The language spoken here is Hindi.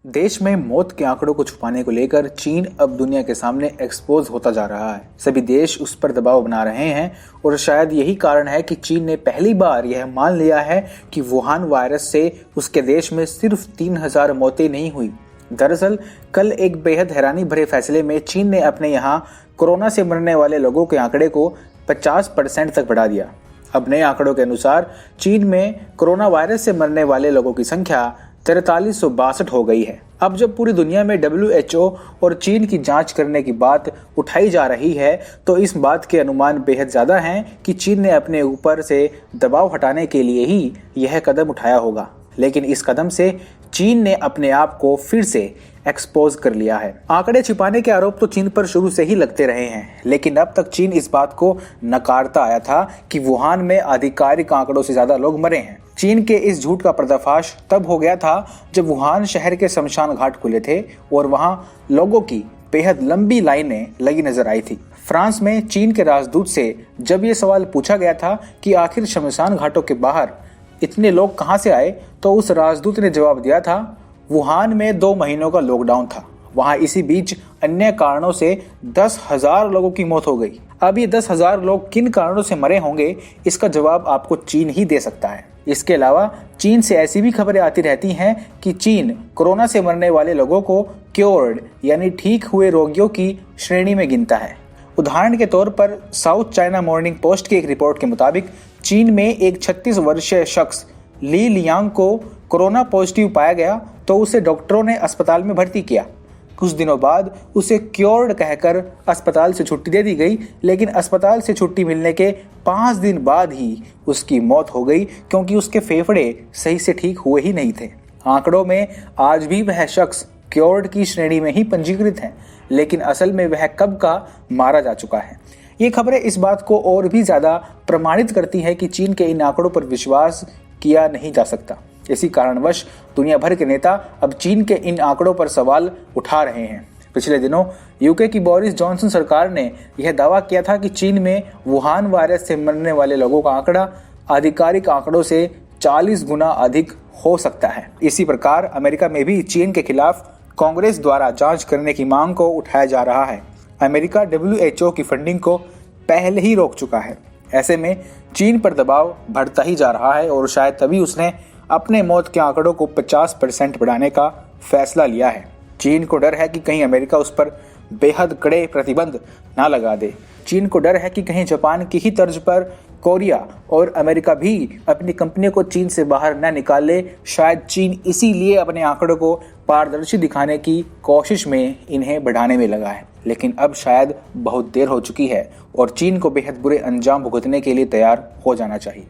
देश में मौत के आंकड़ों को छुपाने को लेकर चीन अब दुनिया के सामने एक्सपोज होता जा रहा है। सभी देश उस पर दबाव बना रहे हैं और शायद यही कारण है कि चीन ने पहली बार यह मान लिया है कि वुहान वायरस से उसके देश में सिर्फ 3000 मौतें नहीं हुई। दरअसल कल एक बेहद हैरानी भरे फैसले में चीन ने अपने यहाँ कोरोना से मरने वाले लोगों के आंकड़े को 50% तक बढ़ा दिया। अब नए आंकड़ों के अनुसार चीन में कोरोना वायरस से मरने वाले लोगों की संख्या 4362 हो गई है। अब जब पूरी दुनिया में WHO और चीन की जांच करने की बात उठाई जा रही है तो इस बात के अनुमान बेहद ज्यादा हैं कि चीन ने अपने ऊपर से दबाव हटाने के लिए ही यह कदम उठाया होगा। लेकिन इस कदम से चीन ने अपने आप को फिर से एक्सपोज कर लिया है। आंकड़े छिपाने के आरोप तो चीन पर शुरू से ही लगते रहे हैं, लेकिन अब तक चीन इस बात को नकारता आया था कि वुहान में आधिकारिक आंकड़ों से ज्यादा लोग मरे हैं। चीन के इस झूठ का पर्दाफाश तब हो गया था जब वुहान शहर के शमशान घाट खुले थे और वहां लोगों की बेहद लंबी लाइनें लगी नजर आई थी। फ्रांस में चीन के राजदूत से जब ये सवाल पूछा गया था कि आखिर शमशान घाटों के बाहर इतने लोग कहां से आए, तो उस राजदूत ने जवाब दिया था वुहान में 2 महीनों का लॉकडाउन था। वहां इसी बीच अन्य कारणों से 10,000 लोगों की मौत हो गई। अब ये 10,000 लोग किन कारणों से मरे होंगे, इसका जवाब आपको चीन ही दे सकता है। इसके अलावा चीन से ऐसी भी खबरें आती रहती हैं कि चीन कोरोना से मरने वाले लोगों को क्योर्ड यानी ठीक हुए रोगियों की श्रेणी में गिनता है। उदाहरण के तौर पर साउथ चाइना मॉर्निंग पोस्ट की एक रिपोर्ट के मुताबिक चीन में एक 36 वर्षीय शख्स ली लियांग को कोरोना पॉजिटिव पाया गया तो उसे डॉक्टरों ने अस्पताल में भर्ती किया। कुछ दिनों बाद उसे क्योर्ड कहकर अस्पताल से छुट्टी दे दी गई, लेकिन अस्पताल से छुट्टी मिलने के 5 दिन बाद ही उसकी मौत हो गई क्योंकि उसके फेफड़े सही से ठीक हुए ही नहीं थे। आंकड़ों में आज भी वह शख्स क्योर्ड की श्रेणी में ही पंजीकृत है, लेकिन असल में वह कब का मारा जा चुका है। ये खबरें इस बात को और भी ज्यादा प्रमाणित करती है कि चीन के इन आंकड़ों पर विश्वास किया नहीं जा सकता। इसी कारणवश दुनिया भर के नेता अब चीन के इन आंकड़ों पर सवाल उठा रहे हैं। पिछले दिनों यूके की बोरिस जॉनसन सरकार ने यह दावा किया था कि चीन में वुहान वायरस से मरने वाले लोगों का आंकड़ा आधिकारिक आंकड़ों से 40 गुना अधिक हो सकता है। इसी प्रकार अमेरिका में भी चीन के खिलाफ कांग्रेस द्वारा जांच करने की मांग को उठाया जा रहा है। अमेरिका WHO की फंडिंग को पहले ही रोक चुका है। ऐसे में चीन पर दबाव बढ़ता ही जा रहा है और शायद तभी उसने अपने मौत के आंकड़ों को 50% बढ़ाने का फैसला लिया है। चीन को डर है कि कहीं अमेरिका उस पर बेहद कड़े प्रतिबंध ना लगा दे। चीन को डर है कि कहीं जापान की ही तर्ज पर कोरिया और अमेरिका भी अपनी कंपनियों को चीन से बाहर न निकाले। शायद चीन इसीलिए अपने आंकड़ों को पारदर्शी दिखाने की कोशिश में इन्हें बढ़ाने में लगा है, लेकिन अब शायद बहुत देर हो चुकी है और चीन को बेहद बुरे अंजाम भुगतने के लिए तैयार हो जाना चाहिए।